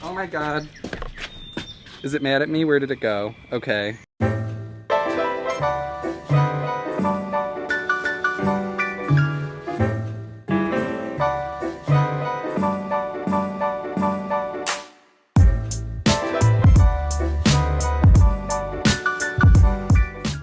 Oh my god. Is it mad at me? Where did it go? Okay.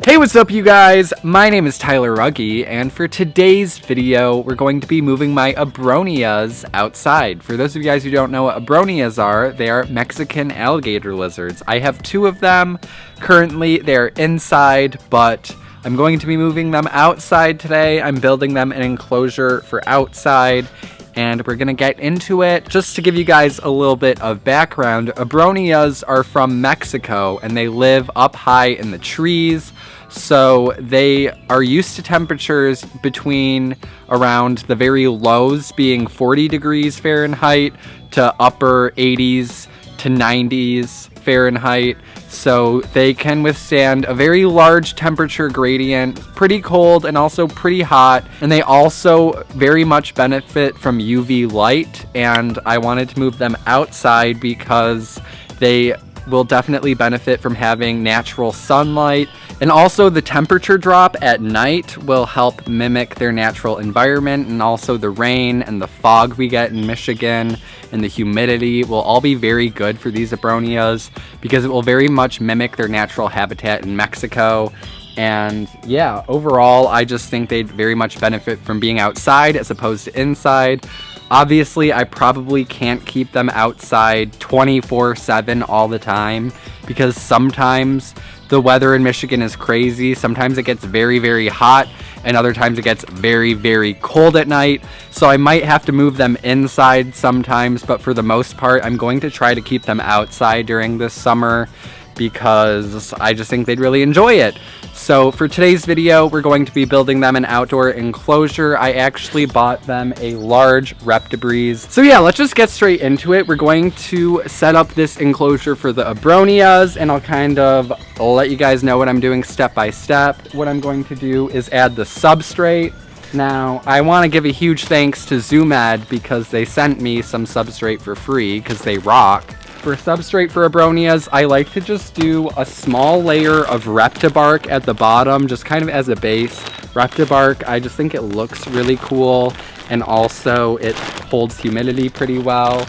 Hey, what's up you guys? My name is Tyler Rugge, and for today's video, we're going to be moving my Abronias outside. For those of you guys who don't know what Abronias are, they are Mexican alligator lizards. I have two of them. Currently, they're inside, but I'm going to be moving them outside today. I'm building them an enclosure for outside, and we're gonna get into it. Just to give you guys a little bit of background, Abronias are from Mexico, and they live up high in the trees. So they are used to temperatures between around the very lows being 40 degrees Fahrenheit to upper 80s to 90s Fahrenheit. So they can withstand a very large temperature gradient, pretty cold and also pretty hot. And they also very much benefit from UV light. And I wanted to move them outside because they will definitely benefit from having natural sunlight. And also the temperature drop at night will help mimic their natural environment, and also the rain and the fog we get in Michigan and the humidity will all be very good for these Abronias because it will very much mimic their natural habitat in Mexico. And yeah, overall, I just think they'd very much benefit from being outside as opposed to inside. Obviously, I probably can't keep them outside 24/7 all the time because sometimes the weather in Michigan is crazy. Sometimes it gets very, very hot, and other times it gets very, very cold at night. So I might have to move them inside sometimes, but for the most part, I'm going to try to keep them outside during this summer because I just think they'd really enjoy it. So for today's video, we're going to be building them an outdoor enclosure. I actually bought them a large Reptibreeze. So yeah, let's just get straight into it. We're going to set up this enclosure for the Abronias, and I'll let you guys know what I'm doing step by step. What I'm going to do is add the substrate. Now, I want to give a huge thanks to ZoomEd because they sent me some substrate for free because they rock. For substrate for Abronias, I like to just do a small layer of Reptibark at the bottom, just kind of as a base. Reptibark, I just think it looks really cool, and also it holds humidity pretty well.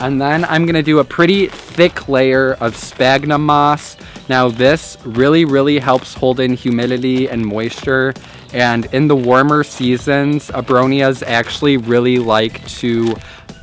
And then I'm gonna do a pretty thick layer of sphagnum moss. Now this really helps hold in humidity and moisture, and in the warmer seasons, Abronias actually really like to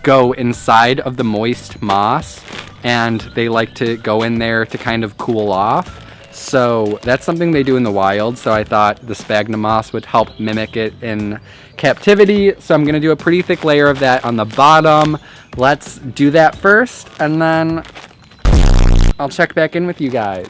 go inside of the moist moss, and they like to go in there to kind of cool off. So that's something they do in the wild, so I thought the sphagnum moss would help mimic it in captivity. So I'm gonna do a pretty thick layer of that on the bottom. Let's do that first, and then I'll check back in with you guys.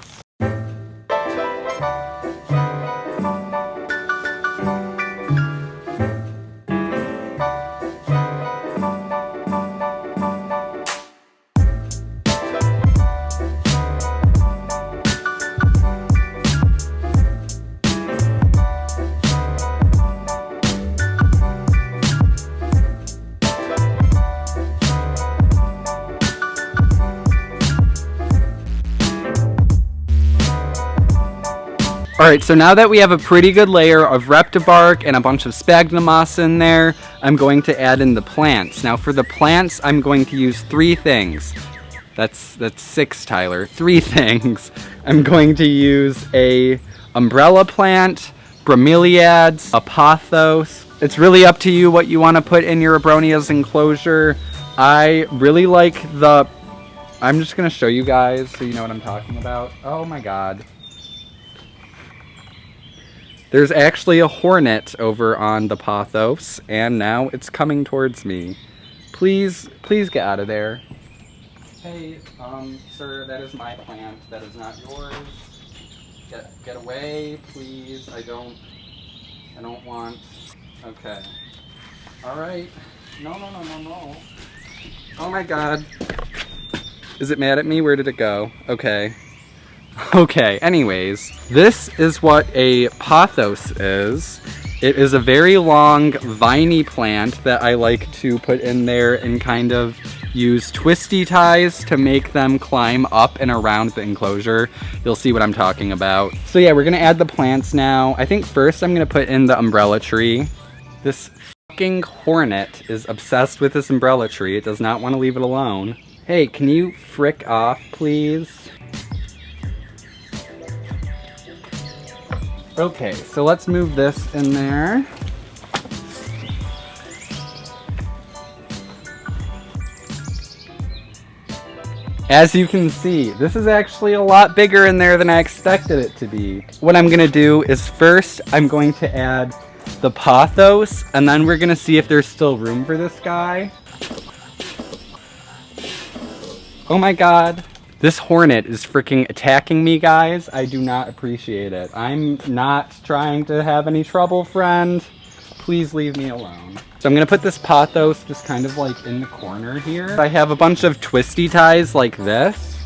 Alright, so now that we have a pretty good layer of Reptibark and a bunch of sphagnum moss in there, I'm going to add in the plants. Now for the plants, I'm going to use three things. That's six, Tyler. Three things. I'm going to use a umbrella plant, bromeliads, a pothos. It's really up to you what you want to put in your Abronias enclosure. I really like I'm just going to show you guys so you know what I'm talking about. Oh my god. There's actually a hornet over on the pothos, and now it's coming towards me. Please get out of there. Hey, sir, that is my plant. That is not yours. Get away, please. I don't want. Okay. All right. No. Oh my god. Is it mad at me? Where did it go? Okay. Okay, anyways, this is what a pothos is. It is a very long, viney plant that I like to put in there and kind of use twisty ties to make them climb up and around the enclosure. You'll see what I'm talking about. So yeah, we're gonna add the plants now. I think first I'm gonna put in the umbrella tree. This fucking hornet is obsessed with this umbrella tree. It does not want to leave it alone. Hey, can you frick off, please? Okay, so let's move this in there. As you can see, this is actually a lot bigger in there than I expected it to be. What I'm gonna do is first, I'm going to add the pothos, and then we're gonna see if there's still room for this guy. Oh my god. This hornet is freaking attacking me, guys. I do not appreciate it. I'm not trying to have any trouble, friend. Please leave me alone. So I'm gonna put this pothos just kind of like in the corner here. I have a bunch of twisty ties like this.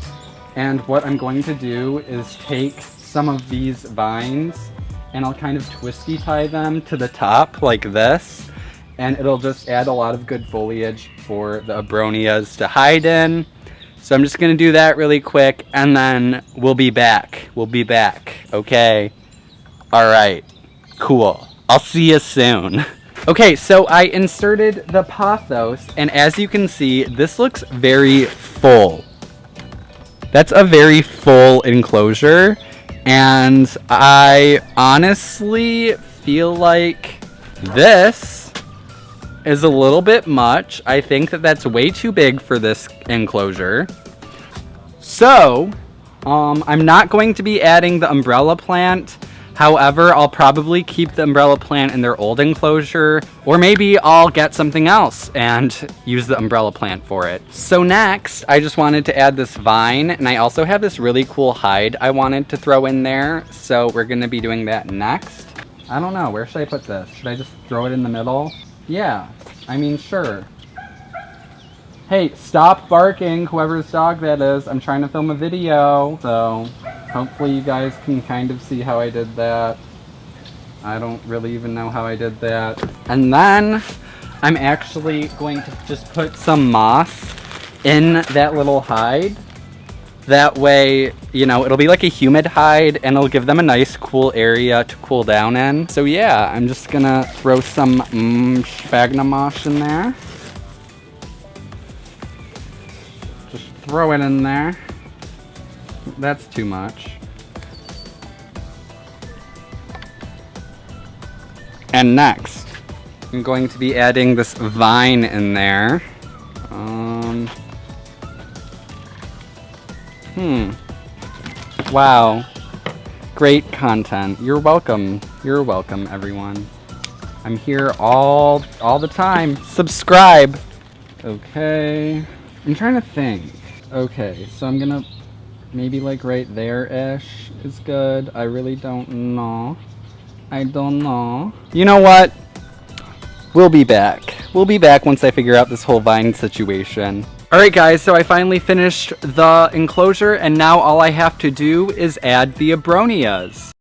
And what I'm going to do is take some of these vines and I'll kind of twisty tie them to the top like this. And it'll just add a lot of good foliage for the Abronias to hide in. So I'm just gonna do that really quick and then we'll be back. We'll be back, okay? All right, cool. I'll see you soon. Okay, so I inserted the pothos and as you can see, this looks very full. That's a very full enclosure and I honestly feel like this is a little bit much. I think that that's way too big for this enclosure. So, I'm not going to be adding the umbrella plant. However, I'll probably keep the umbrella plant in their old enclosure, or maybe I'll get something else and use the umbrella plant for it. So next, I just wanted to add this vine, and I also have this really cool hide I wanted to throw in there, so we're gonna be doing that next. I don't know, where should I put this? Should I just throw it in the middle? Yeah, I mean, sure. Hey, stop barking, whoever's dog that is. I'm trying to film a video. So, hopefully you guys can kind of see how I did that. I don't really even know how I did that. And then, I'm actually going to just put some moss in that little hide. That way, you know, it'll be like a humid hide and it'll give them a nice cool area to cool down in. So yeah, I'm just gonna throw some sphagnum moss in there. Just throw it in there. That's too much. And next, I'm going to be adding this vine in there. Wow. Great content. You're welcome. You're welcome, everyone. I'm here all the time. Subscribe. Okay. I'm trying to think. Okay, so I'm gonna maybe like right there-ish is good. I really don't know. I don't know. You know what? We'll be back. We'll be back once I figure out this whole vine situation. Alright guys, so I finally finished the enclosure and now all I have to do is add the Abronias.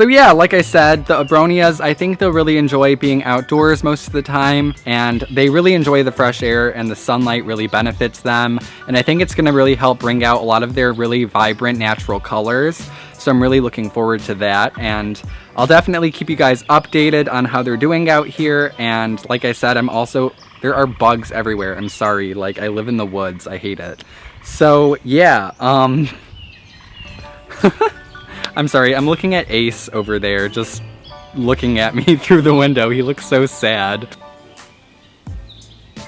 So yeah, like I said, the Abronias, I think they'll really enjoy being outdoors most of the time, and they really enjoy the fresh air, and the sunlight really benefits them. And I think it's gonna really help bring out a lot of their really vibrant natural colors. So I'm really looking forward to that, and I'll definitely keep you guys updated on how they're doing out here. And like I said, there are bugs everywhere. I'm sorry, like I live in the woods, I hate it. So yeah, I'm sorry, I'm looking at Ace over there, just looking at me through the window. He looks so sad.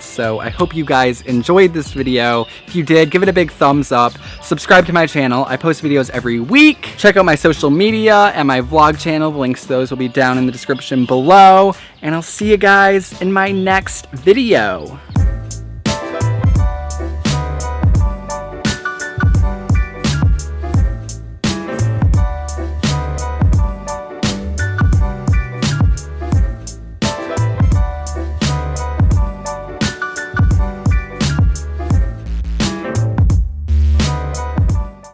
So I hope you guys enjoyed this video. If you did, give it a big thumbs up. Subscribe to my channel. I post videos every week. Check out my social media and my vlog channel. The links to those will be down in the description below. And I'll see you guys in my next video.